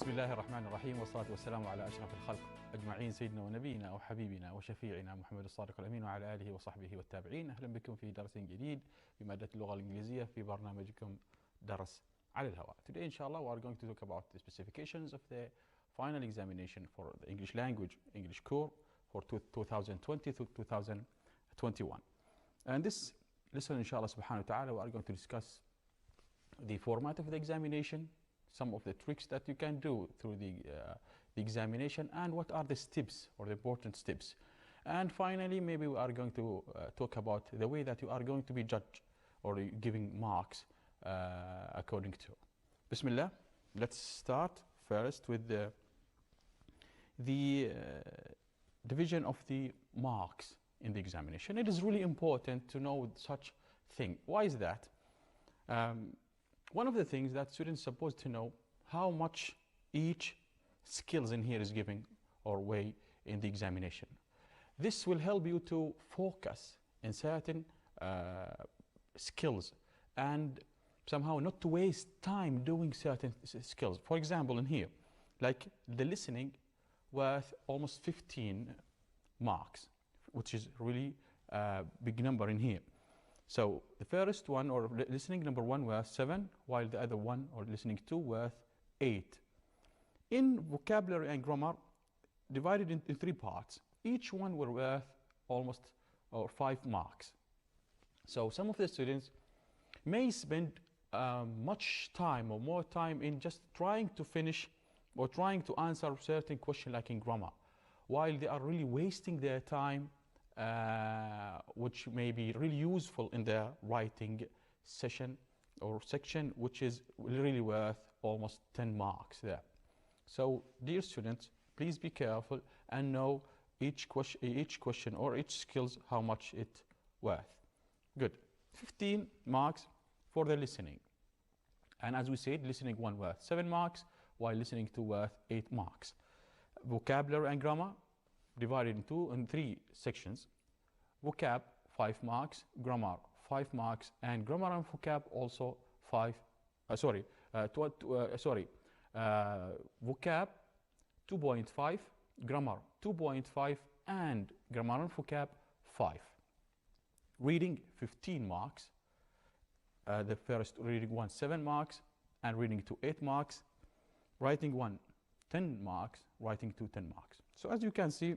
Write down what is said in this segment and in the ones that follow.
بسم الله الرحمن الرحيم والصلاة والسلام على أشرف الخلق أجمعين سيدنا ونبينا وحبيبنا وشفيعنا محمد الصادق الأمين وعلى آله وصحبه والتابعين. أهلا بكم في درس جديد في مادة اللغة الإنجليزية في برنامجكم درس على الهواء. Today inshallah we are going to talk about the specifications of the final examination for the English language, English core for 2020 to 2021. And this lesson inshallah subhanahu wa ta'ala we are going to discuss the format of the examination, some of the tricks that you can do through the examination, and what are the steps or the important steps. And finally, maybe we are going to talk about the way that you are going to be judged or giving marks according to. Bismillah. Let's start first with the division of the marks in the examination. It is really important to know such thing. Why is that? One of the things that students are supposed to know how much each skills in here is giving or weigh in the examination. This will help you to focus in certain skills and somehow not to waste time doing certain skills. For example, in here, like the listening worth almost 15 marks, which is really a big number in here. So the first one, or listening number one, worth 7, while the other one, or listening 2, worth 8. In vocabulary and grammar, divided into 3 parts. Each one were worth almost 5 marks. So some of the students may spend much time or more time in just trying to finish or trying to answer a certain question like in grammar, while they are really wasting their time which may be really useful in their writing session or section, which is really worth almost 10 marks there. So dear students, please be careful and know each question or each skills how much it worth. Good. 15 marks for the listening. And as we said, listening 1 worth 7 marks, while listening 2 worth 8 marks. Vocabulary and grammar divided in 3 sections. Vocab 5 marks, grammar 5 marks, and grammar and vocab also 5. Vocab 2.5, grammar 2.5, and grammar and vocab 5. Reading 15 marks. The first reading 1 7 marks, and reading 2 8 marks. Writing 1 10 marks, writing 2 10 marks. So as you can see,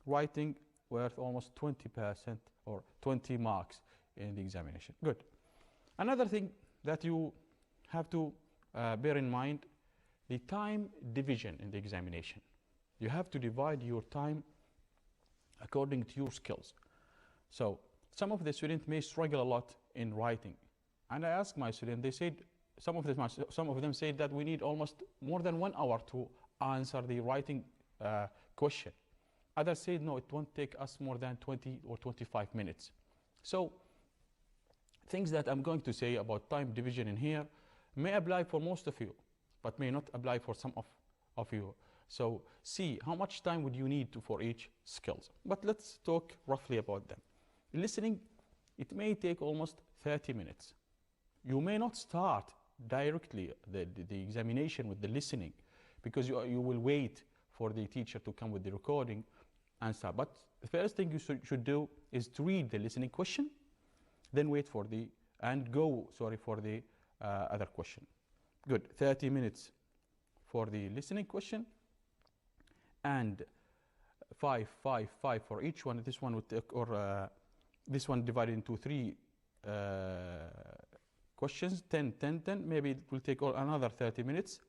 writing worth almost 20% or 20 marks in the examination. Good. Another thing that you have to bear in mind, the time division in the examination. You have to divide your time according to your skills. So some of the students may struggle a lot in writing. And I asked my students, they said, some of them said that we need almost more than 1 hour to answer the writing question. Others said, no, it won't take us more than 20 or 25 minutes. So things that I'm going to say about time division in here may apply for most of you, but may not apply for some of you. So see how much time would you need for each skills. But let's talk roughly about them. Listening, it may take almost 30 minutes. You may not start directly the examination with the listening, because you will wait for the teacher to come with the recording and stuff. But the first thing you should do is to read the listening question, then wait for the other question. Good. 30 minutes for the listening question, and 5 for each one. This one would take, or this one divided into 3 questions, 10. Maybe it will take another 30 minutes.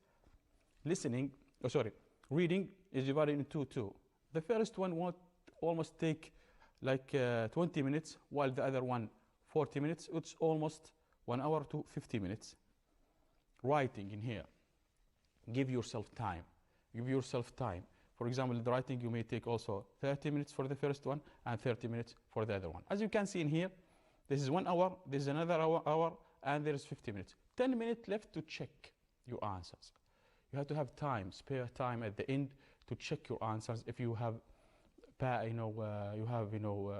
Reading is divided into 2. The first one won't almost take like 20 minutes, while the other one 40 minutes. It's almost 1 hour to 50 minutes. Writing in here, give yourself time. For example, the writing you may take also 30 minutes for the first one and 30 minutes for the other one. As you can see in here, this is 1 hour, this is another hour, and there is 50 minutes. 10 minutes left to check your answers. You have to have time, spare time at the end to check your answers. If you have,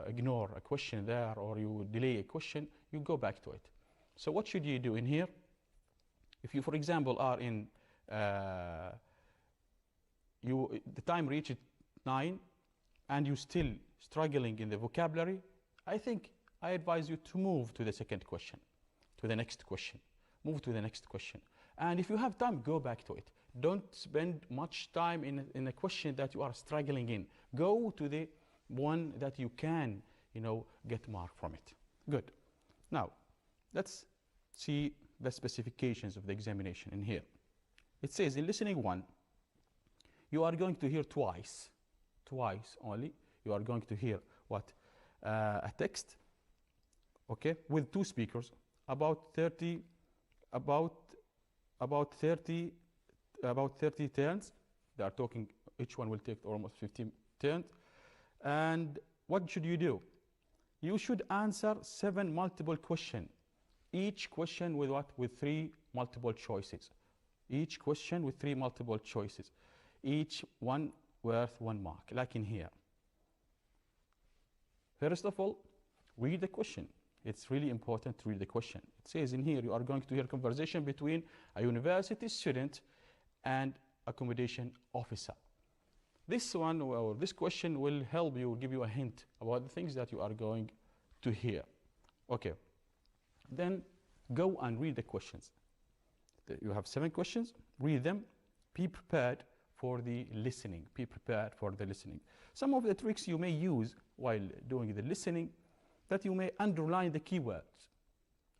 ignore a question there, or you delay a question, you go back to it. So what should you do in here? If you, for example, are in the time reached 9 and you're still struggling in the vocabulary, I think I advise you to move to the second question, to the next question. Move to the next question. And if you have time, go back to it. Don't spend much time in a question that you are struggling in. Go to the one that you can, get mark from it. Good. Now, let's see the specifications of the examination in here. It says in listening 1, you are going to hear twice only. You are going to hear what? A text, okay, with 2 speakers, about 30 turns. They are talking, each one will take almost 15 turns. And what should you do? You should answer 7 multiple questions. Each question with what? With 3 multiple choices. Each question with 3 multiple choices. Each one worth 1 mark, like in here. First of all, read the question. It's really important to read the question. It says in here, you are going to hear conversation between a university student and accommodation officer. This one, or this question, will help you, give you a hint about the things that you are going to hear. Okay. Then go and read the questions. You have 7 questions. Read them. Be prepared for the listening. Be prepared for the listening. Some of the tricks you may use while doing the listening, that you may underline the keywords.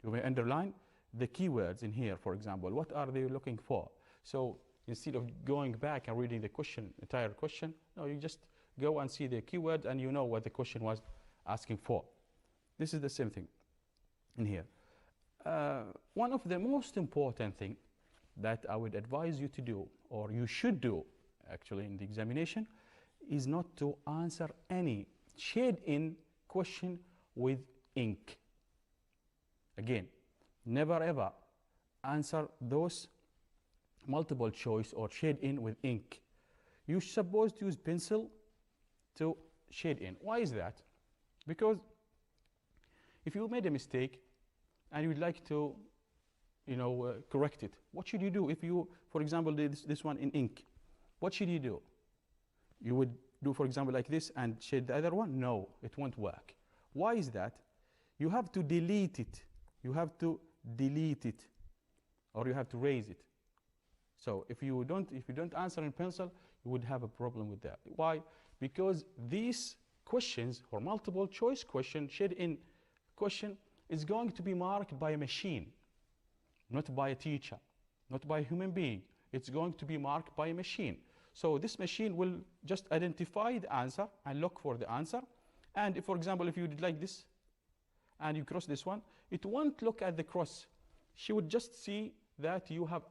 You may underline the keywords in here, for example. What are they looking for? So instead of going back and reading the question, entire question, no, you just go and see the keyword and you know what the question was asking for. This is the same thing in here. One of the most important thing that I would advise you to do, or you should do actually in the examination, is not to answer any shade-in question with ink. Again, never ever answer those multiple choice or shade in with ink. You're supposed to use pencil to shade in. Why is that? Because if you made a mistake and you'd like to correct it, what should you do? If you, for example, did this one in ink, what should you do? You would do, for example, like this and shade the other one? No, it won't work. Why is that? You have to delete it. You have to delete it, or you have to raise it. So if you don't answer in pencil, you would have a problem with that. Why? Because these questions, or multiple choice question, shade-in question, is going to be marked by a machine, not by a teacher, not by a human being. It's going to be marked by a machine. So this machine will just identify the answer and look for the answer. And if, for example, if you did like this and you cross this one, it won't look at the cross. She would just see that you have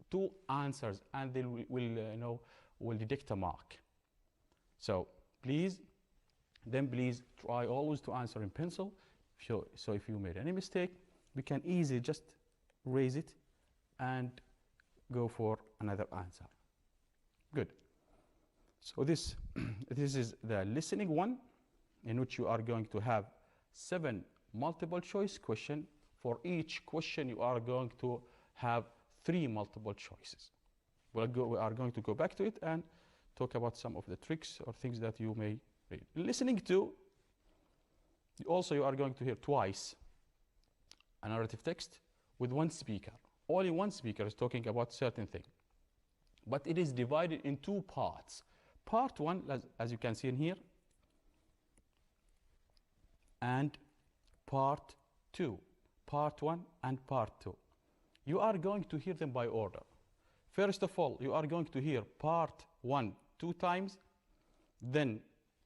2 answers and they will detect a mark. So please try always to answer in pencil. So if you made any mistake, we can easily just raise it and go for another answer. Good. So this is the listening one, in which you are going to have 7 multiple choice question. For each question you are going to have 3 multiple choices. We are going to go back to it and talk about some of the tricks or things that you may read. Listening to, also you are going to hear twice a narrative text with 1 speaker. Only 1 speaker is talking about certain thing. But it is divided in 2 parts. Part 1, as you can see in here, and part 2. Part 1 and part 2. You are going to hear them by order. First of all, you are going to hear part 1 2 times, then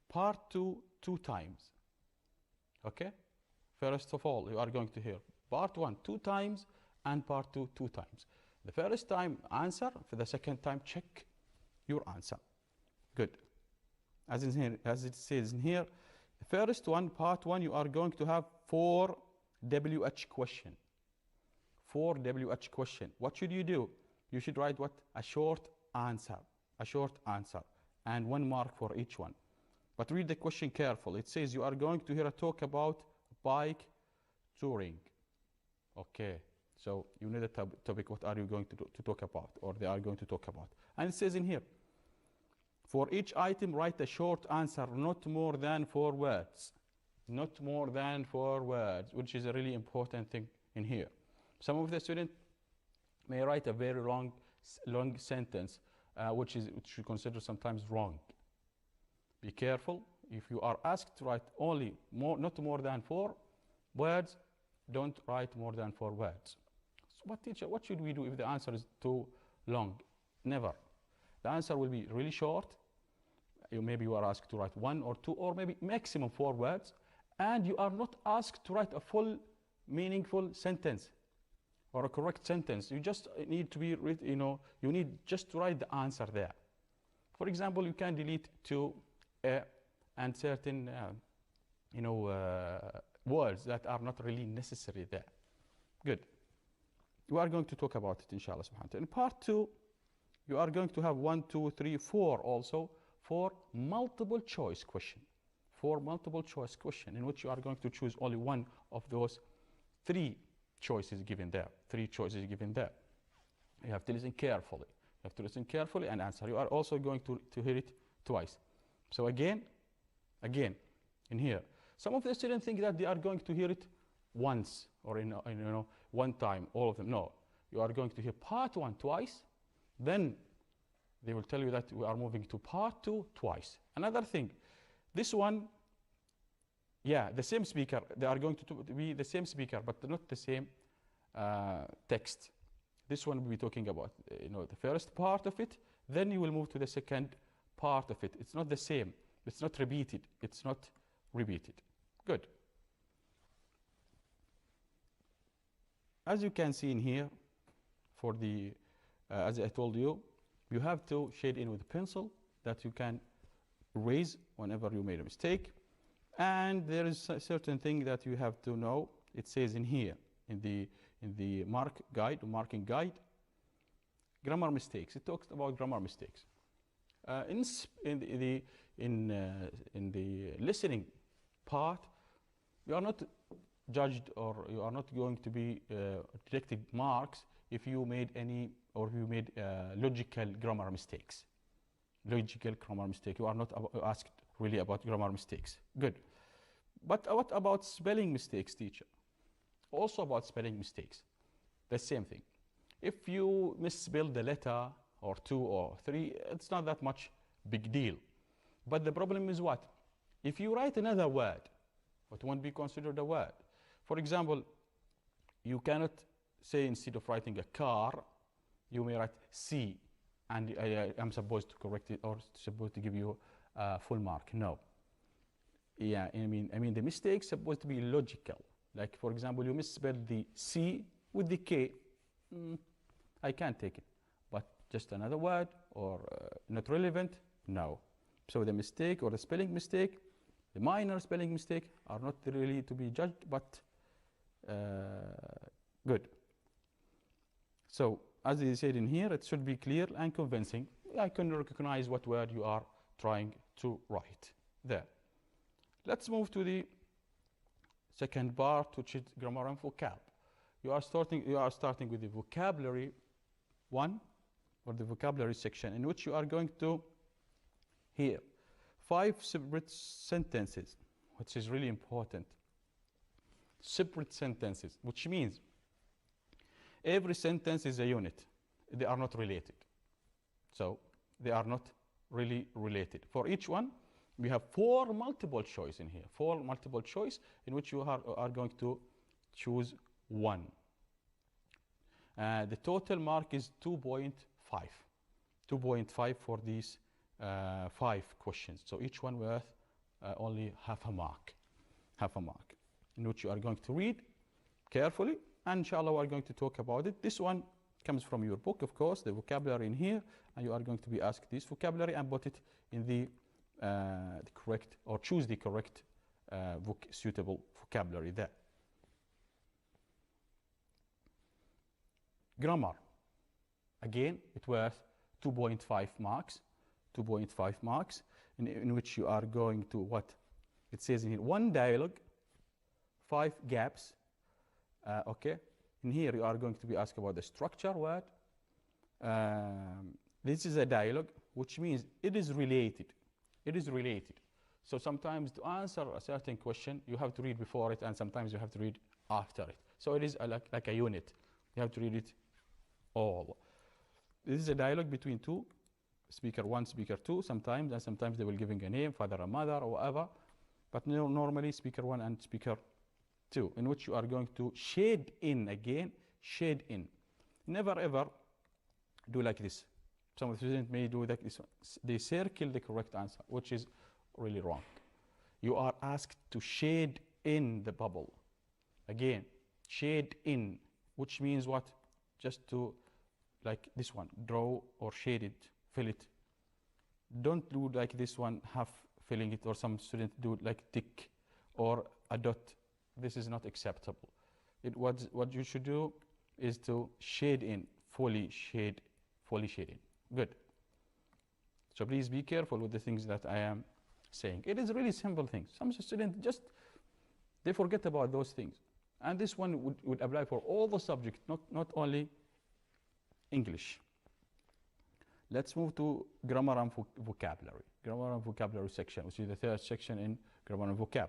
part 2 2 times. Okay? First of all, you are going to hear part 1 2 times and part 2 2 times. The first time answer, for the second time check your answer. Good. As it says in here, the first one, part 1, you are going to have 4 WH question. 4 WH question. What should you do? You should write what? A short answer. A short answer. And 1 mark for each one. But read the question carefully. It says you are going to hear a talk about bike touring. Okay. So you know the topic, what are you going to talk about, or they are going to talk about. And it says in here, For each item, write a short answer, not more than 4 words. Not more than 4 words, which is a really important thing in here. Some of the students may write a very long sentence, which you consider sometimes wrong. Be careful. If you are asked to write only not more than 4 words, don't write more than 4 words. So what should we do if the answer is too long? Never. The answer will be really short. Maybe you are asked to write 1 or 2 or maybe maximum 4 words, and you are not asked to write a full meaningful sentence or a correct sentence. You just need to be, you need just to write the answer there. For example, you can delete to and certain, words that are not really necessary there. Good. We are going to talk about it, inshallah subhanahu wa ta'ala. In part 2, you are going to have 1, 2, 3, 4 also for multiple choice question. For multiple choice question, in which you are going to choose only one of those 3 choices given there. 3 choices given there. You have to listen carefully. You have to listen carefully and answer. You are also going to hear it twice. So again, in here, some of the students think that they are going to hear it once or in one time, all of them. No, you are going to hear part 1 twice, then they will tell you that we are moving to part 2 twice. Another thing, this one, the same speaker, they are going to be the same speaker, but not the same text. This one will be talking about, the first part of it, then you will move to the second part of it. It's not the same. It's not repeated. It's not repeated. Good. As you can see in here, for the, as I told you, you have to shade in with a pencil that you can erase whenever you made a mistake. And there is a certain thing that you have to know. It says in here, in the marking guide, grammar mistakes. It talks about grammar mistakes. In the listening part, you are not judged or you are not going to be deducted marks if you made any or if you made logical grammar mistakes. Logical grammar mistake. You are not asked really about grammar mistakes. Good. But what about spelling mistakes, teacher? Also about spelling mistakes. The same thing. If you misspell the letter or 2 or 3, it's not that much big deal. But the problem is what? If you write another word, it won't be considered a word. For example, you cannot say instead of writing a car, you may write C, and I'm supposed to correct it or supposed to give you a full mark. No. Yeah, I mean the mistake is supposed to be logical. Like, for example, you misspelled the C with the K. I can't take it. But just another word or not relevant? No. So the mistake or the spelling mistake, the minor spelling mistake are not really to be judged, but good. So, as he said in here, it should be clear and convincing. I can recognize what word you are trying to write there. Let's move to the second part, which is grammar and vocab. You are starting with the vocabulary 1 or the vocabulary section, in which you are going to hear 5 separate sentences, which is really important. Separate sentences, which means every sentence is a unit. They are not related. So they are not really related. For each one, we have 4 multiple choice in here. 4 multiple choice in which you are going to choose one. The total mark is 2.5. 2.5 for these 5 questions. So each one worth only half a mark. Half a mark. In which you are going to read carefully. And inshallah, we are going to talk about it. This one comes from your book, of course, the vocabulary in here. And you are going to be asked this vocabulary and put it in the correct, or choose the correct suitable vocabulary there. Grammar. Again, it worth 2.5 marks. 2.5 marks, in which you are going to what? It says in here, 1 dialogue, 5 gaps. Okay. In here, you are going to be asked about the structure word. This is a dialogue. which means it is related. It is related. So sometimes to answer a certain question, you have to read before it, and sometimes you have to read after it. So it is like a unit. You have to read it all. This is a dialogue between two, speaker one, speaker two, sometimes, and sometimes they will giving a name, father or mother or whatever. But normally speaker one and speaker two, in which you are going to shade in again, shade in. Never ever do like this. Some of the students may do like this. They circle the correct answer, which is really wrong. You are asked to shade in the bubble. Again, shade in, which means what? Just to, like this one, draw or shade it, fill it. Don't do like this one, half filling it, or some students do like tick or a dot. This is not acceptable. What you should do is to shade in, fully shade in. Good. So please be careful with the things that I am saying. It is really simple things. Some students they forget about those things. And this one would apply for all the subjects, not only English. Let's move to grammar and vocabulary. Grammar and vocabulary section, which is the third section in grammar and vocab,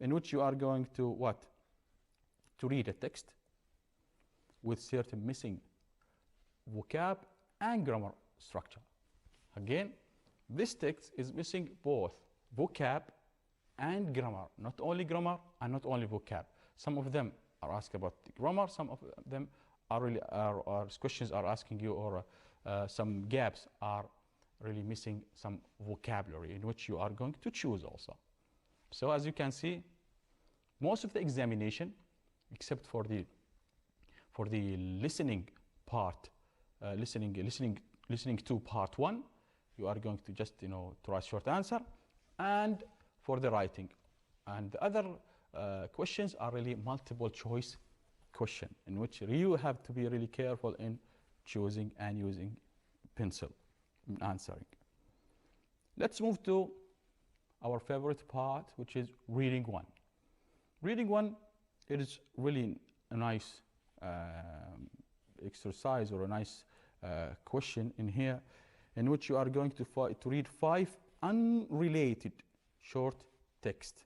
in which you are going to what? To read a text with certain missing vocab and grammar structure. Again, this text is missing both vocab and grammar, not only grammar and not only vocab. Some of them are asked about the grammar, some of them are really questions are asking you, or some gaps are really missing some vocabulary, in which you are going to choose also. So as you can see, most of the examination, except for the listening part, listening to part one, you are going to just to write short answer, and for the writing, and the other questions are really multiple choice question, in which you have to be really careful in choosing and using pencil in answering. Let's move to our favorite part, which is reading one. Reading one, it is really a nice exercise, or a nice question in here, in which you are going to read 5 unrelated short text.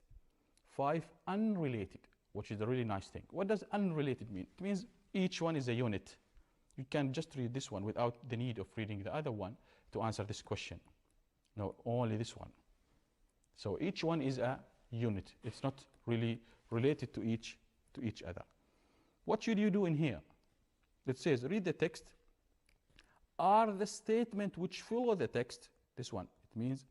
5 unrelated, which is a really nice thing. What does unrelated mean? It means each one is a unit. You can just read this one without the need of reading the other one to answer this question. No, only this one. So each one is a unit. It's not really related to each other. What should you do in here? It says, read the text. Are the statement which follow the text, this one, it means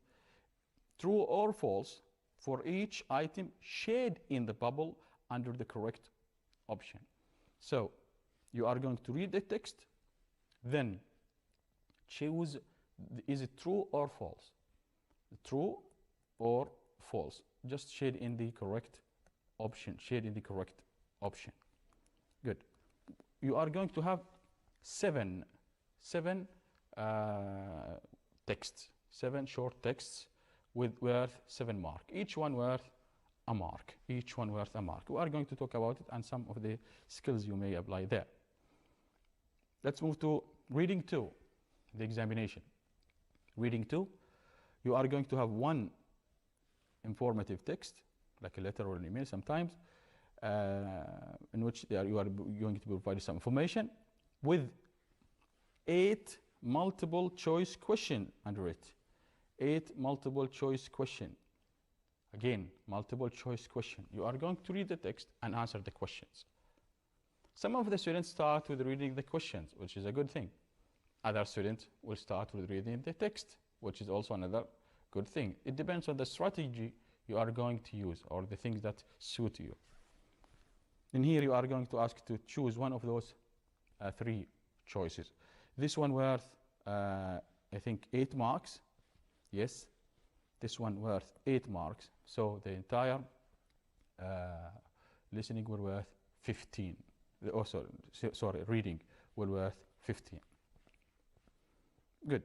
true or false, for each item, shade in the bubble under the correct option. So you are going to read the text, then choose, is it true or false? True or false? Just shade in the correct option. Shade in the correct option. Good. You are going to have seven texts, 7 short texts worth 7 marks. Each one worth a mark. Each one worth a mark. We are going to talk about it and some of the skills you may apply there. Let's move to reading 2, the examination. Reading 2, you are going to have 1 informative text, like a letter or an email sometimes, in which you are going to be provided some information with 8 multiple choice question under it. 8 multiple choice question. Again, multiple choice question. You are going to read the text and answer the questions. Some of the students start with reading the questions, which is a good thing. Other students will start with reading the text, which is also another good thing. It depends on the strategy you are going to use, or the things that suit you. In here, you are going to ask to choose one of those 3 choices. This one worth, I think, 8 marks. Yes, this one worth 8 marks. So the entire listening will worth 15. Oh, sorry, reading will worth 15. Good.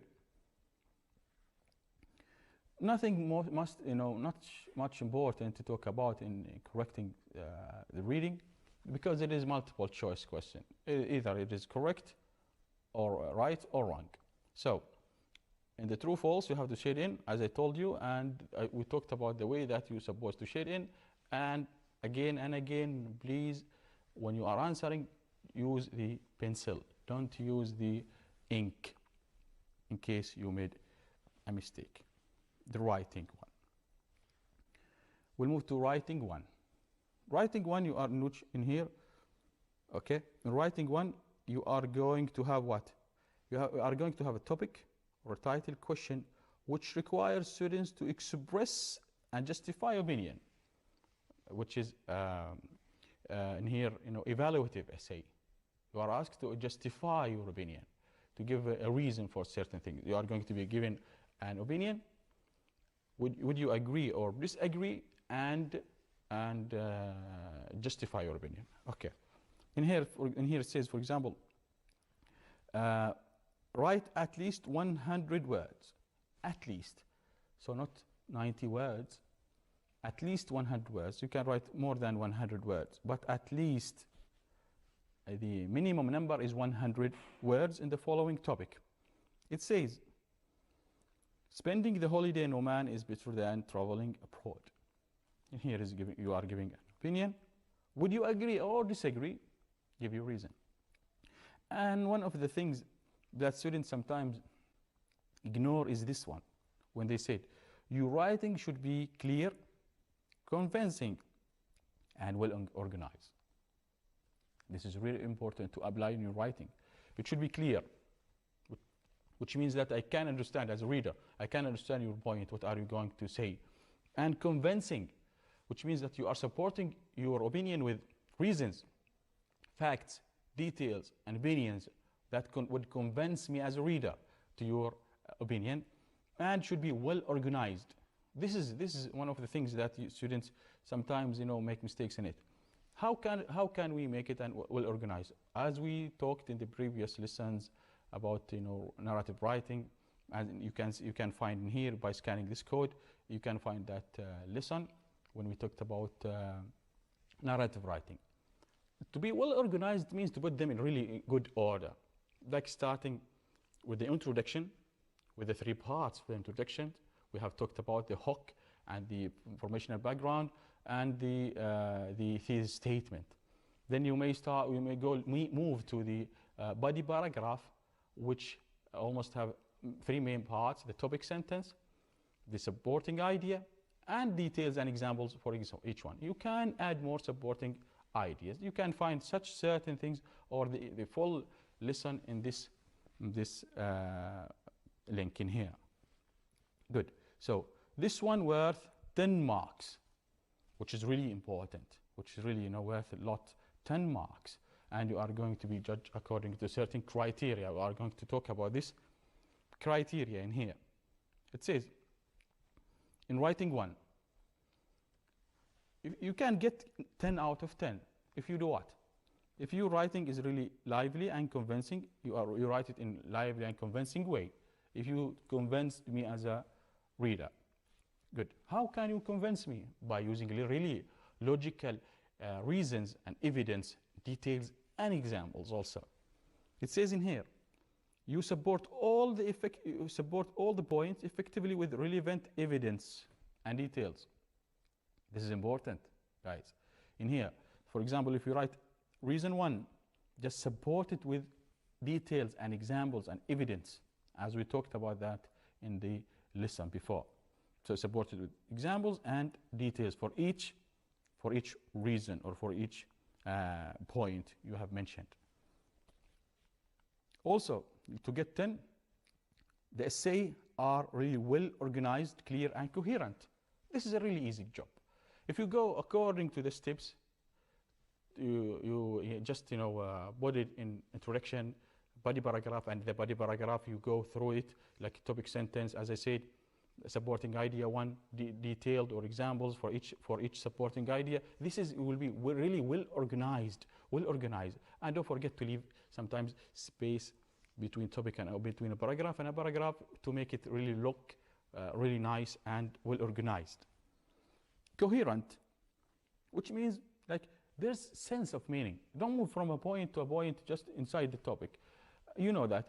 Nothing not much important to talk about in correcting the reading, because it is multiple choice question. Either it is correct or right or wrong. So In the true false, you have to shade in, as I told you, and we talked about the way that you're supposed to shade in. And again, please, when you are answering, use the pencil. Don't use the ink in case you made a mistake. The writing one. We'll move to writing one. Writing one, you are in here. Okay. In writing one, you are going to have what? You are going to have a topic or a title question which requires students to express and justify opinion, which is in here, evaluative essay. You are asked to justify your opinion, to give a reason for certain things. You are going to be given an opinion. Would you agree or disagree, and justify your opinion? Okay. In here it says, for example, write at least 100 words. At least. So not 90 words. At least 100 words. You can write more than 100 words, but at least the minimum number is 100 words in the following topic. It says, spending the holiday in Oman is better than traveling abroad. And here is you are giving an opinion. Would you agree or disagree? Give your reason. And one of the things that students sometimes ignore is this one. When they said, your writing should be clear, convincing, and well organized. This is really important to apply in your writing. It should be clear, which means that I can understand as a reader. I can understand your point. What are you going to say? And convincing, which means that you are supporting your opinion with reasons, facts, details, and opinions that would convince me as a reader to your opinion, and should be well organized. This is one of the things that students sometimes make mistakes in it. How can we make it well organized? As we talked in the previous lessons about narrative writing, and you can find in here by scanning this code, you can find that lesson when we talked about narrative writing. To be well organized means to put them in really good order, like starting with the introduction, with the 3 parts of the introduction. We have talked about the hook and the informational background and the thesis statement. Then you may move to the body paragraph, which almost have 3 main parts: the topic sentence, the supporting idea, and details and examples for each one. You can add more supporting ideas. You can find such certain things or the full lesson in this link in here. Good. So this one worth 10 marks, which is really important, which is really worth a lot, 10 marks. And you are going to be judged according to certain criteria. We are going to talk about this criteria in here. It says, in writing one, you can get 10 out of 10 if you do what? If your writing is really lively and convincing, you write it in lively and convincing way. If you convinced me as a reader. Good. How can you convince me? By using really logical reasons and evidence, details, and examples also. It says in here, you support all the points effectively with relevant evidence and details. This is important, guys. In here, for example, if you write reason 1, just support it with details and examples and evidence, as we talked about that in the lesson before. So support it with examples and details for each reason or for each point you have mentioned. Also, to get 10, the essay are really well organized, clear, and coherent. This is a really easy job. If you go according to the steps, you just put it in introduction, body paragraph, and the body paragraph you go through it like topic sentence, as I said, supporting idea 1, detailed or examples for each supporting idea. Will be really well organized, and don't forget to leave sometimes space between topic and between a paragraph and a paragraph to make it really look really nice and well organized. Coherent, which means like there's sense of meaning. Don't move from a point to a point just inside the topic. You know that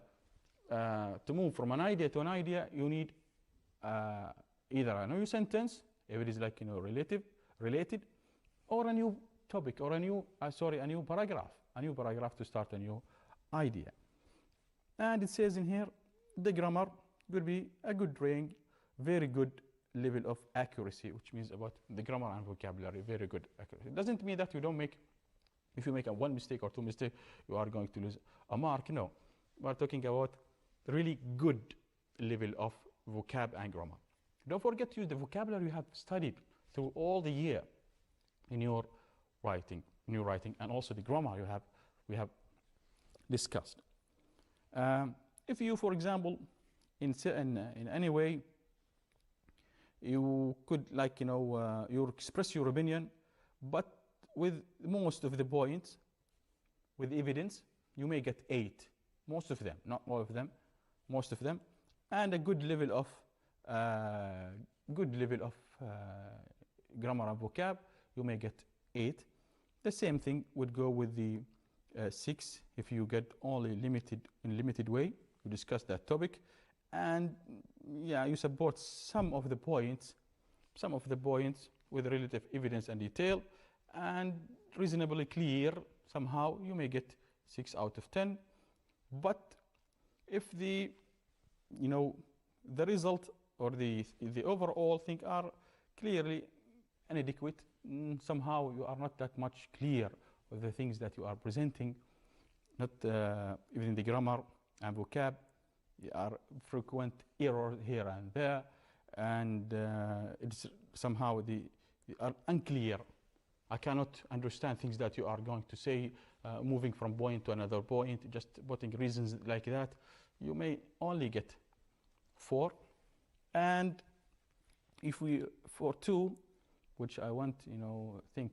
to move from an idea to an idea, you need either a new sentence, if it is like, related, or a new topic, or a new paragraph to start a new idea. And it says in here, the grammar will be a good range, very good level of accuracy, which means about the grammar and vocabulary, very good accuracy. It doesn't mean that you don't make, if you make a one mistake or two mistakes, you are going to lose a mark. No, we are talking about really good level of vocab and grammar. Don't forget to use the vocabulary you have studied through all the year in your writing, and also the grammar we have discussed. If you, for example, in any way, you could you express your opinion, but with most of the points, with evidence, you may get 8. Most of them, not all of them, most of them, and a good level of grammar and vocab, you may get 8. The same thing would go with the 6 if you get only limited way. You discuss that topic, and you support some of the points with relative evidence and detail, and reasonably clear. Somehow you may get 6 out of 10. But if the result or the overall thing are clearly inadequate, somehow you are not that much clear with the things that you are presenting, not even the grammar and vocab, there are frequent errors here and there, and it's somehow they are unclear. I cannot understand things that you are going to say, moving from point to another point, just putting reasons like that. You may only get 4. And if we, for 2, which I want, think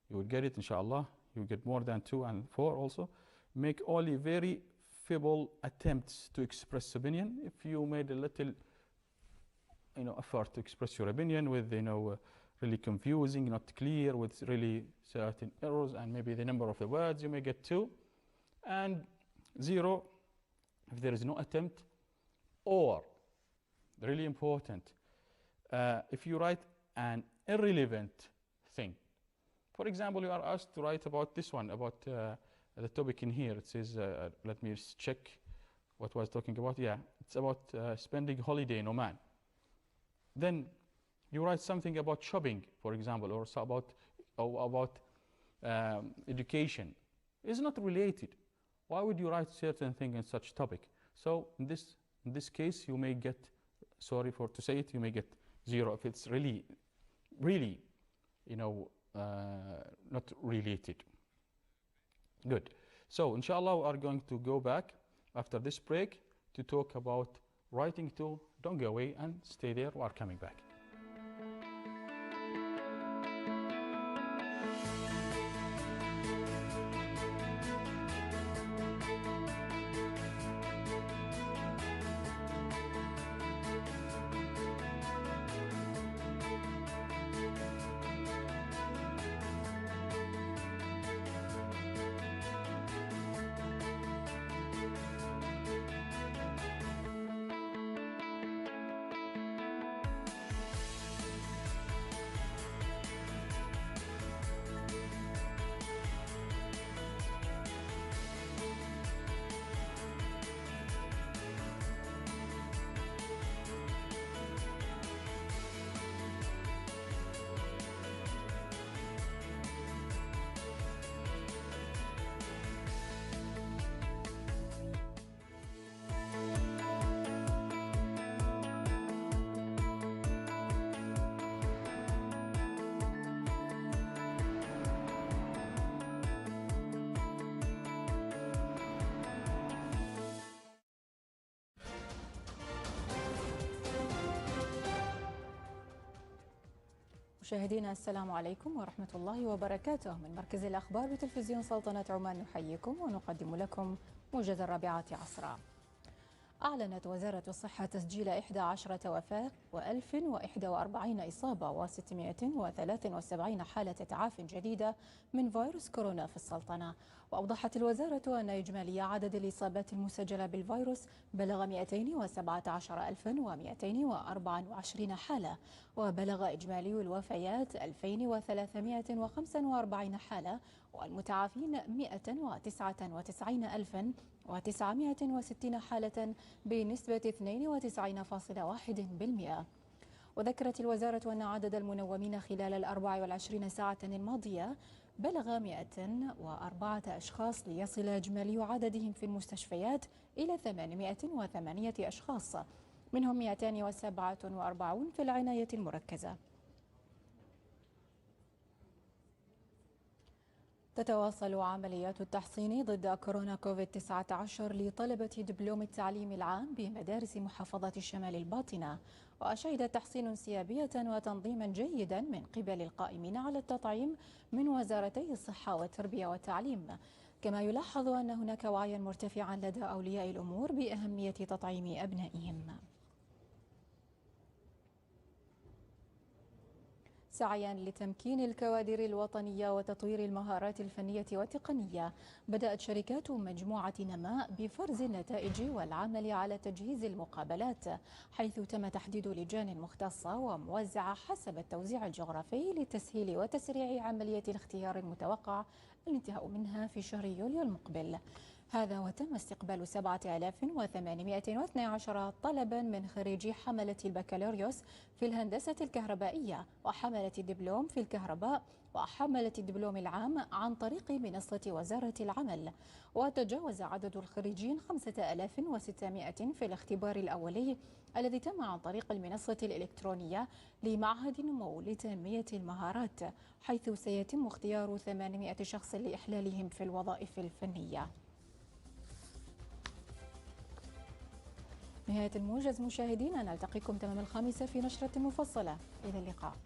you will get it, inshallah, you get more than 2 and 4 also, make only very feeble attempts to express opinion. If you made a little, effort to express your opinion with, really confusing, not clear, with really certain errors, and maybe the number of the words, you may get 2, and 0 if there is no attempt, or, really important, if you write an irrelevant thing. For example, you are asked to write about this one, about the topic in here. It says, let me check what was talking about. Yeah, it's about spending holiday in Oman. Then you write something about shopping, for example, or about education. It's not related. Why would you write certain thing in such topic? So in this case, you may get, sorry for to say it, you may get 0 if it's really, not related. Good. So inshallah, we are going to go back after this break to talk about writing too. Don't go away and stay there. We are coming back. مشاهدينا السلام عليكم ورحمة الله وبركاته. من مركز الأخبار بتلفزيون سلطنة عمان نحييكم ونقدم لكم موجز 4 عصرا. أعلنت وزارة الصحة تسجيل 11 وفاة و1041 إصابة و673 حالة تعافٍ جديدة من فيروس كورونا في السلطنة. وأوضحت الوزارة أن إجمالي عدد الإصابات المسجلة بالفيروس بلغ 217,224 حالة، وبلغ إجمالي الوفيات 2345 حالة، والمتعافين 199,960 حالة بنسبة 92.1%. وذكرت الوزارة أن عدد المنومين خلال 24 ساعة الماضية بلغ 104 أشخاص، ليصل إجمالي عددهم في المستشفيات إلى 808 أشخاص، منهم 247 في العناية المركزة. تتواصل عمليات التحصين ضد كورونا كوفيد-19 لطلبة دبلوم التعليم العام بمدارس محافظة الشمال الباطنة، وشهد تحصين انسيابية وتنظيما جيدا من قبل القائمين على التطعيم من وزارتي الصحة والتربية والتعليم. كما يلاحظ أن هناك وعيا مرتفعا لدى أولياء الأمور بأهمية تطعيم أبنائهم. سعيا لتمكين الكوادر الوطنية وتطوير المهارات الفنية والتقنية، بدأت شركات مجموعة نماء بفرز النتائج والعمل على تجهيز المقابلات، حيث تم تحديد لجان مختصة وموزعة حسب التوزيع الجغرافي لتسهيل وتسريع عملية الاختيار المتوقع الانتهاء منها في شهر يوليو المقبل. هذا وتم استقبال 7812 طلبا من خريجي حملة البكالوريوس في الهندسة الكهربائية وحملة الدبلوم في الكهرباء وحملة الدبلوم العام عن طريق منصة وزارة العمل. وتجاوز عدد الخريجين 5600 في الاختبار الأولي الذي تم عن طريق المنصة الإلكترونية لمعهد نمو لتنمية المهارات، حيث سيتم اختيار 800 شخص لإحلالهم في الوظائف الفنية. نهاية الموجز مشاهدينا، نلتقيكم تمام 5 في نشرة مفصلة. إلى اللقاء.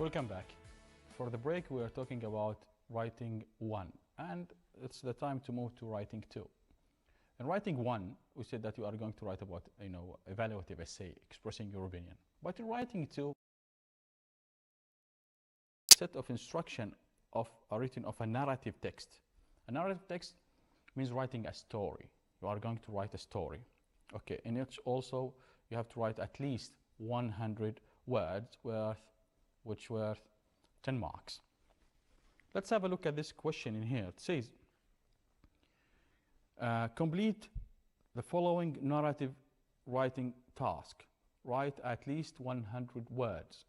Welcome back. For the break, we are talking about writing 1, and it's the time to move to writing 2. In writing 1, we said that you are going to write about, evaluative essay, expressing your opinion. But in writing 2, set of instruction written of a narrative text. A narrative text means writing a story. You are going to write a story. Okay, in it also you have to write at least 100 words which worth 10 marks. Let's have a look at this question in here. It says, complete the following narrative writing task. Write at least 100 words.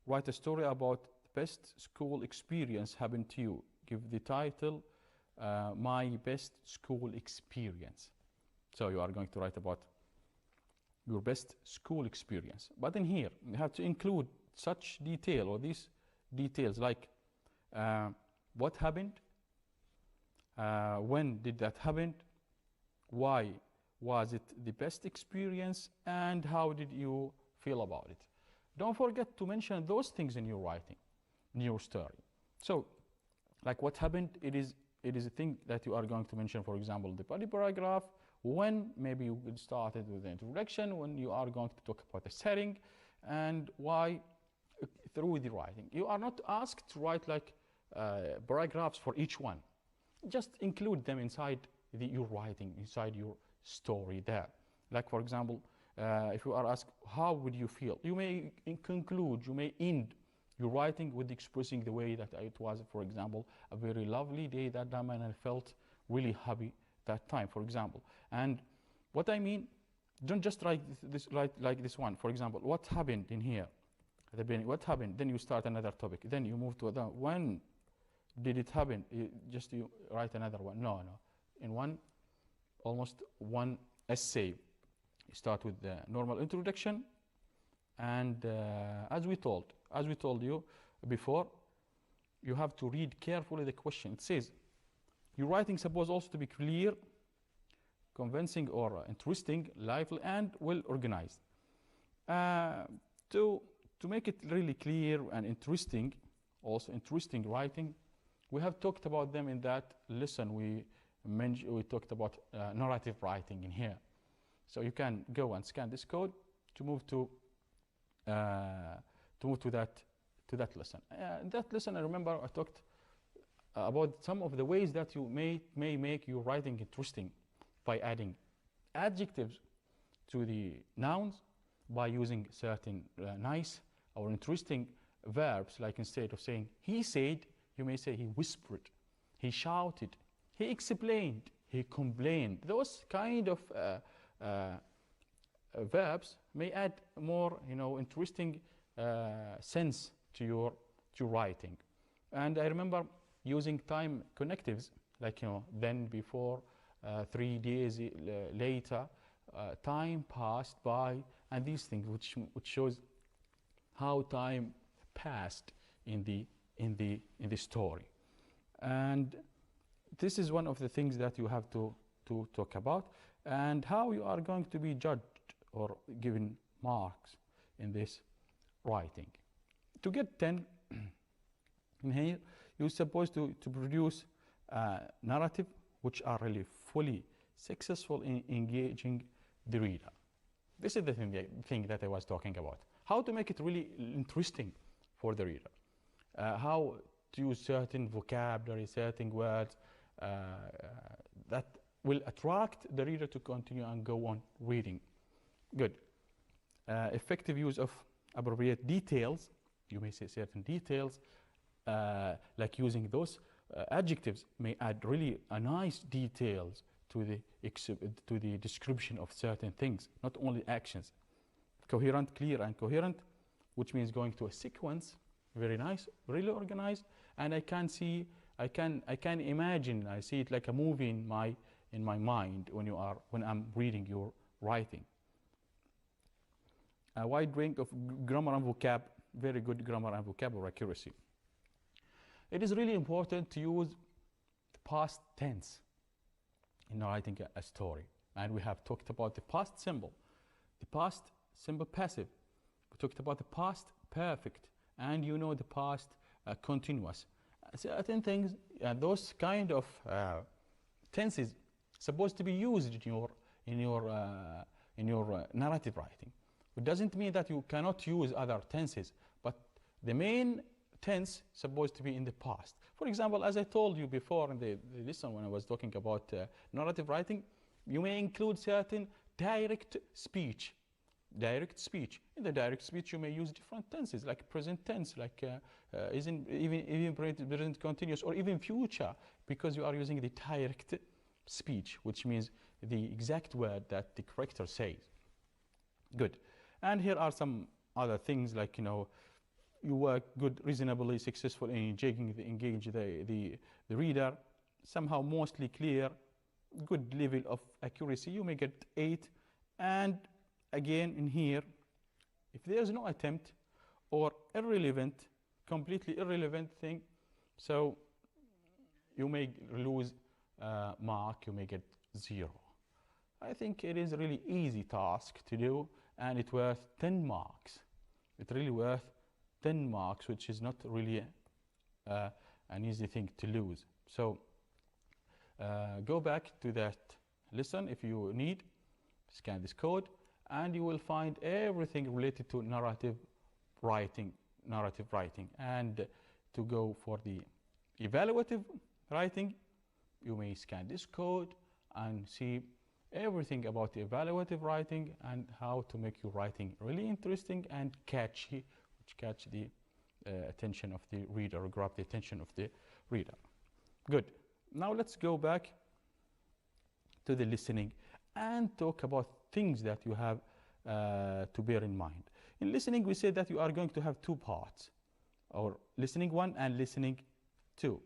Write a story about the best school experience happened to you. Give the title, My Best School Experience. So you are going to write about your best school experience. But in here, you have to include such detail, or these details, like what happened, when did that happen, why was it the best experience, and how did you feel about it. Don't forget to mention those things in your writing, in your story. So, like what happened, it is a thing that you are going to mention, for example, the body paragraph, when maybe you started with the introduction, when you are going to talk about the setting, and why through the writing. You are not asked to write like paragraphs for each one. Just include them inside your writing, inside your story there. Like, for example, if you are asked, how would you feel? You may conclude, you may end your writing with expressing the way that it was, for example, a very lovely day that time, and I felt really happy that time, for example. And what I mean, don't just write like this one. For example, what happened in here? At the beginning, what happened? Then you start another topic. Then you move to another. When did it happen? You write another one. No. In almost one essay, you start with the normal introduction, And as we told you before, you have to read carefully the question. It says, your writing supposed also to be clear, convincing, or interesting, lively, and well organized. To make it really clear and interesting, also interesting writing, we have talked about them in that lesson. We talked about narrative writing in here. So you can go and scan this code to move to that lesson. In that lesson, I remember I talked about some of the ways that you may make your writing interesting by adding adjectives to the nouns, by using certain nice or interesting verbs, like instead of saying he said, you may say he whispered, he shouted, he explained, he complained. Those kind of verbs may add more, interesting sense to your writing. And I remember using time connectives, like then, before, 3 days later, time passed by, and these things which shows how time passed in the story. And this is one of the things that you have to talk about, and how you are going to be judged or given marks in this writing. To get 10 in here, you're supposed to produce a narrative which are really fully successful in engaging the reader. This is the thing that I was talking about. How to make it really interesting for the reader. How to use certain vocabulary, certain words that will attract the reader to continue and go on reading. Good. Effective use of appropriate details. You may say certain details, like using those adjectives may add really a nice details to the description of certain things, not only actions. Coherent, clear, and coherent, which means going to a sequence, very nice, really organized, and I can imagine, I see it like a movie in my mind when I'm reading your writing. A wide range of grammar and vocab, very good grammar and vocabulary accuracy. It is really important to use the past tense in writing a story. And we have talked about the past simple, the past simple passive. We talked about the past perfect, and the past continuous. Certain things, those kind of tenses supposed to be used in your narrative writing. It doesn't mean that you cannot use other tenses, but the main tense supposed to be in the past. For example, as I told you before in the lesson when I was talking about narrative writing, you may include certain direct speech. Direct speech. In the direct speech, you may use different tenses, like present tense, like even present continuous, or even future, because you are using the direct speech, which means the exact word that the character says. Good. And here are some other things, like you work good, reasonably successful in engage the reader, somehow mostly clear, good level of accuracy, you may get 8. And again in here, if there's no attempt or irrelevant, completely irrelevant thing, so you may lose mark, you may get 0. I think it is a really easy task to do, and it's worth 10 marks. It's really worth 10 marks, which is not really an easy thing to lose. So go back to that lesson if you need, scan this code, and you will find everything related to narrative writing. And to go for the evaluative writing, you may scan this code and see everything about the evaluative writing and how to make your writing really interesting and catchy, which catch the attention of the reader, or grab the attention of the reader. Good. Now let's go back to the listening and talk about things that you have to bear in mind. In listening, we said that you are going to have 2 parts, or listening 1 and listening 2.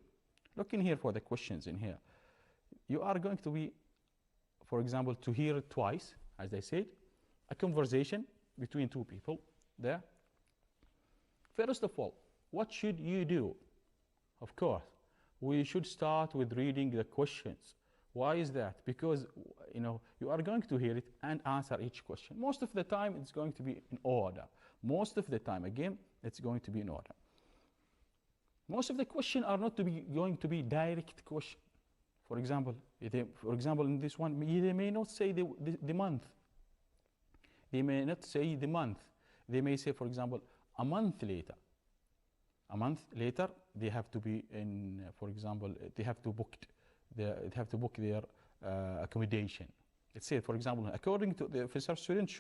Look in here for the questions in here. You are going to be, for example, to hear twice, as I said, a conversation between 2 people. there. First of all, what should you do? Of course, we should start with reading the questions. Why is that? Because you are going to hear it and answer each question. Most of the time it's going to be in order. Most of the time, again, it's going to be in order. Most of the questions are not going to be direct question. For example, in this one, they may not say the month. They may not say the month. They may say, for example, a month later. A month later, they have to be in, for example, they have to book their accommodation. Let's say, for example, according to the officer, students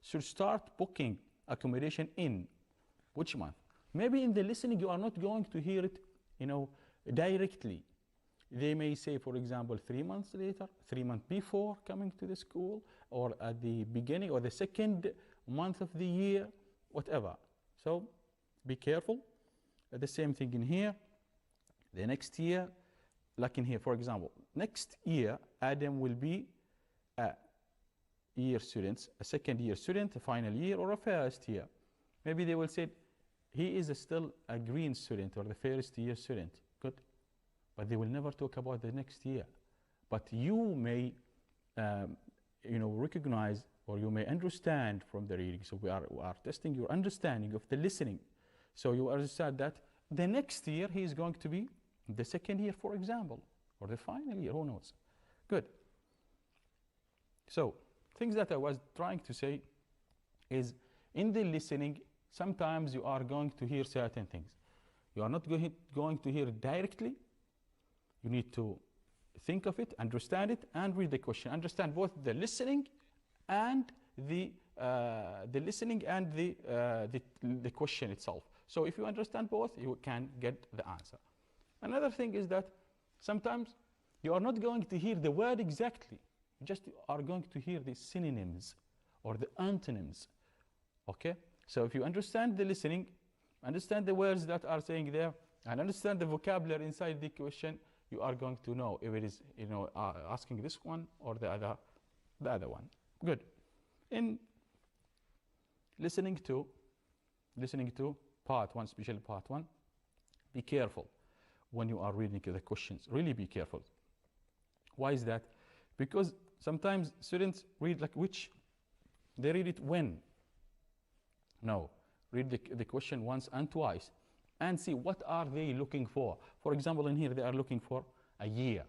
should start booking accommodation in which month? Maybe in the listening, you are not going to hear it, directly. They may say, for example, 3 months later, 3 months before coming to the school, or at the beginning or the second month of the year, whatever. So be careful. The same thing in here. The next year, like in here, for example, next year, Adam will be a year student, a second year student, a final year, or a first year. Maybe they will say, he is still a green student or the first year student. Good. But they will never talk about the next year. But you may, recognize, or you may understand from the reading. So we are testing your understanding of the listening. So you understand that the next year he is going to be the second year, for example, or the final year, who knows. Good. So things that I was trying to say is, in the listening, sometimes you are going to hear certain things. You are not going to hear it directly. You need to think of it, understand it, and read the question. Understand both the listening and the question itself. So if you understand both, you can get the answer. Another thing is that sometimes you are not going to hear the word exactly. You just are going to hear the synonyms or the antonyms. Okay? So if you understand the listening, understand the words that are saying there, and understand the vocabulary inside the question, you are going to know if it is, asking this one or the other one. Good. In listening to part one, especially part one, be careful when you are reading the questions. Really be careful. Why is that? Because sometimes students read they read it when. No, read the question once and twice and see what are they looking for. For example, in here they are looking for a year.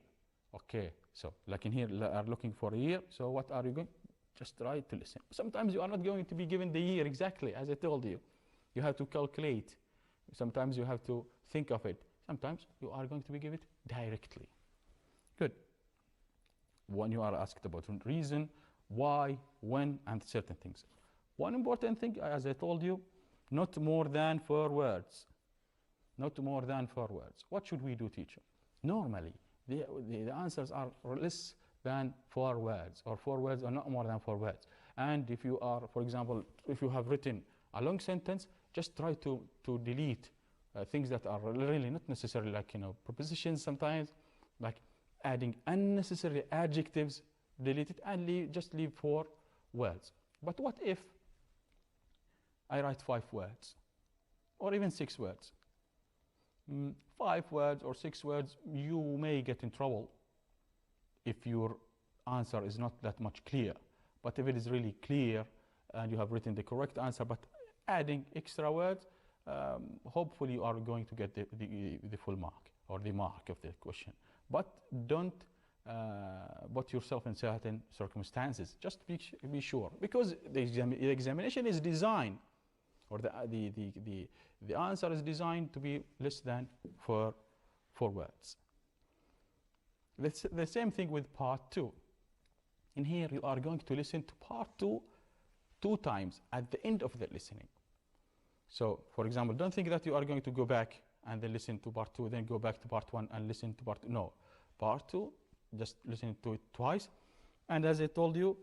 Okay, so like in here they are looking for a year. So what are you going? Just try to listen. Sometimes you are not going to be given the year exactly as I told you. You have to calculate. Sometimes you have to think of it. Sometimes you are going to be given it directly. Good. When you are asked about reason, why, when, and certain things. One important thing, as I told you, not more than 4 words. Not more than 4 words. What should we do, teacher? Normally, the answers are less than 4 words, or 4 words or not more than 4 words. And if you are, for example, if you have written a long sentence, just try to delete things that are really not necessary, like prepositions sometimes, like adding unnecessary adjectives, delete it and just leave 4 words. But what if I write 5 words, or even 6 words? 5 words or 6 words, you may get in trouble if your answer is not that much clear. But if it is really clear and you have written the correct answer, but adding extra words, hopefully you are going to get the full mark or the mark of the question. But don't put yourself in certain circumstances. Just be sure, because the examination is designed, or the answer is designed to be less than 4 words. The same thing with part 2. In here, you are going to listen to part 2 2 times at the end of the listening. So, for example, don't think that you are going to go back and then listen to part 2, then go back to part 1 and listen to part 2. No, part 2, just listen to it twice. And as I told you,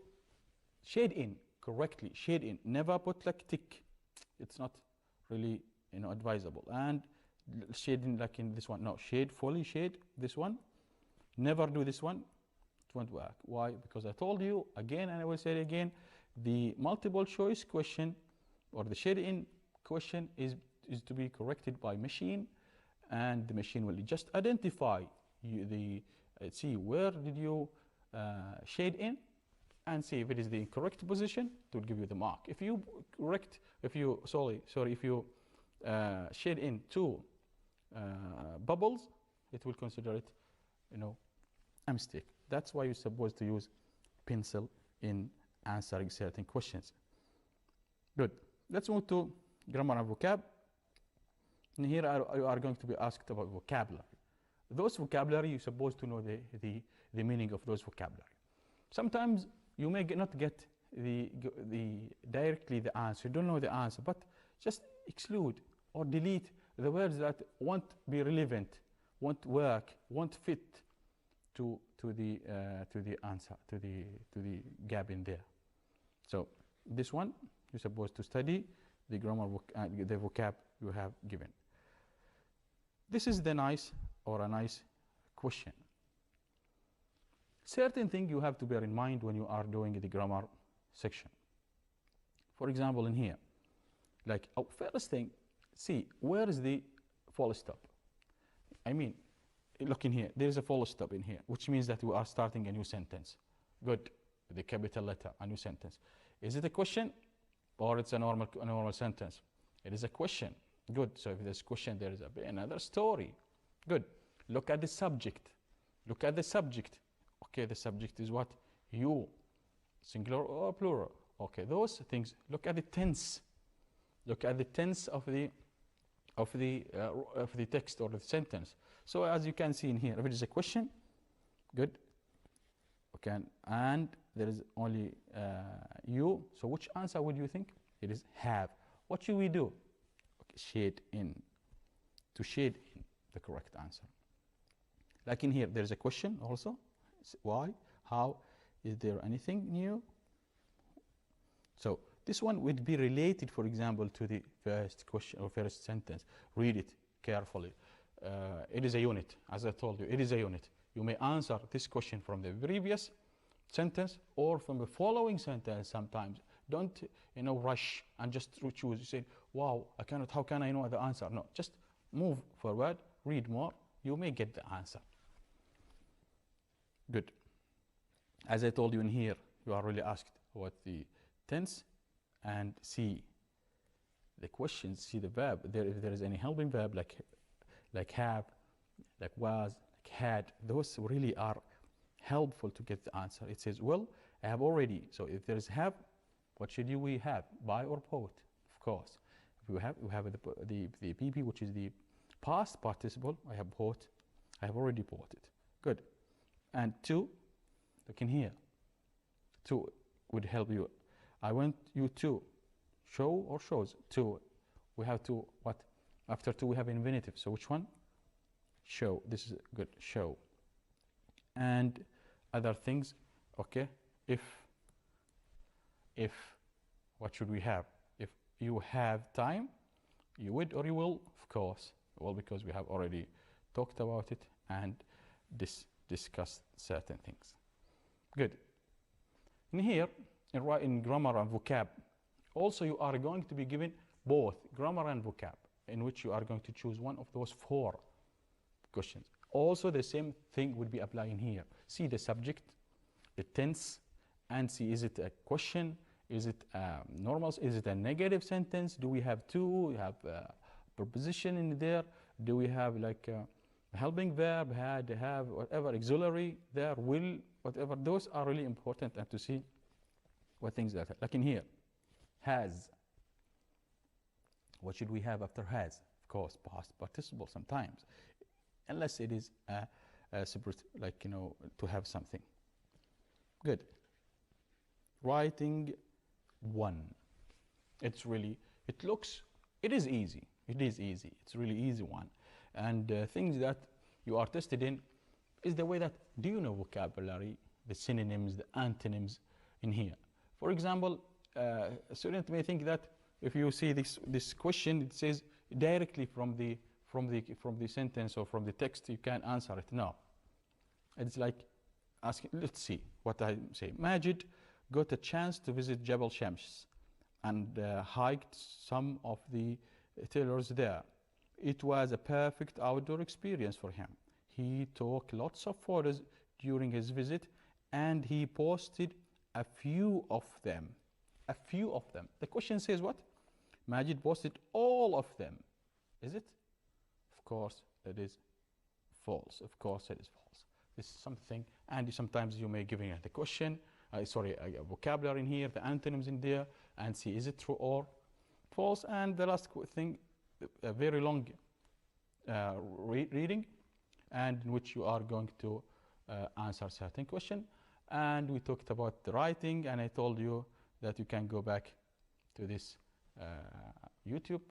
shade in correctly, shade in. Never put like tick. It's not really advisable. And shade in like in this one. No, shade, fully shade this one. Never do this one. It won't work. Why? Because I told you again, and I will say it again, the multiple choice question or the shade-in question is to be corrected by machine, and the machine will just identify see where did you shade in, and see if it is the correct position, it will give you the mark. If you shade in 2 bubbles, it will consider it, a mistake. That's why you're supposed to use pencil in answering certain questions. Good. Let's move to grammar and vocab. And here you are going to be asked about vocabulary. Those vocabulary, you're supposed to know the meaning of those vocabulary. Sometimes you may not get directly the answer. You don't know the answer, but just exclude or delete the words that won't be relevant, won't work, won't fit to the answer, to the gap in there. So this one you're supposed to study the grammar the vocab you have given. This is a nice question. Certain thing you have to bear in mind when you are doing the grammar section. For example, in here, like first thing, see where is the full stop. I mean, look in here. There is a full stop in here, which means that we are starting a new sentence. Good, with the capital letter, a new sentence. Is it a question, or it's a normal sentence? It is a question. Good. So if there's a question, there is another story. Good. Look at the subject. Look at the subject. Okay, the subject is what? You, singular or plural. Okay, those things. Look at the tense. Look at the tense of the text or the sentence. So as you can see in here, if it is a question, good. Okay, and there is only you. So which answer would you think? It is have. What should we do? Okay, shade in. To shade in the correct answer. Like in here, there is a question also. Why? How? Is there anything new? So this one would be related, for example, to the first question or first sentence. Read it carefully. It is a unit, as I told you. It is a unit. You may answer this question from the previous sentence or from the following sentence. Sometimes don't rush and just choose. You say, "Wow, I cannot. How can I know the answer?" No, just move forward. Read more. You may get the answer. Good. As I told you in here, you are really asked what the tense, and see the questions, see the verb. If there is any helping verb like have, like was, like had, those really are helpful to get the answer. It says, well, I have already. So if there is have, what should we have? Buy or bought? Of course. If we have the PP, which is the past participle. I have bought. I have already bought it. Good. And to, look in here. To would help you. I want you to. Show or shows. To. We have to, what? After to we have infinitive. So which one? Show. This is good. Show. And other things. Okay. If what should we have? If you have time, you would or you will? Of course. Well, because we have already talked about it and discussed certain things. Good. In here, in grammar and vocab, also you are going to be given both grammar and vocab, in which you are going to choose one of those 4 questions. Also, the same thing would be applying here. See the subject, the tense, and see, is it a question? Is it normal? Is it a negative sentence? Do we have to? We have a preposition in there? Do we have like a helping verb, had, have, whatever, auxiliary there, will, whatever? Those are really important, and to see what things that, like in here, has. What should we have after has? Of course, past participle sometimes, unless it is a separate, like, to have something. Good. Writing 1. It is easy. It is easy. It's a really easy one. And things that you are tested in is the way that, do you know vocabulary, the synonyms, the antonyms in here? For example, a student may think that if you see this question, it says directly from the sentence or from the text, you can answer it. No. It's like asking, let's see what I say. Majid got a chance to visit Jabal Shams and hiked some of the tillers there. It was a perfect outdoor experience for him. He took lots of photos during his visit and he posted a few of them. A few of them. The question says what? Majid posted all of them. Is it? Of course it is false. Of course it is false. This is something, and sometimes you may give the question, a vocabulary in here, the antonyms in there, and see is it true or false. And the last thing, a very long reading, and in which you are going to answer certain question. And we talked about the writing, and I told you that you can go back to this YouTube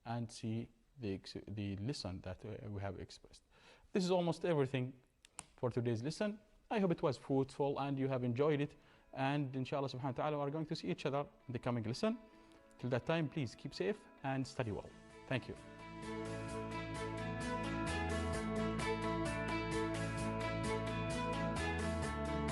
and see the lesson that we have expressed. This is almost everything for today's lesson. I hope it was fruitful and you have enjoyed it. And inshallah subhanahu wa ta'ala, we are going to see each other in the coming lesson. Till that time, please keep safe and study well. Thank you.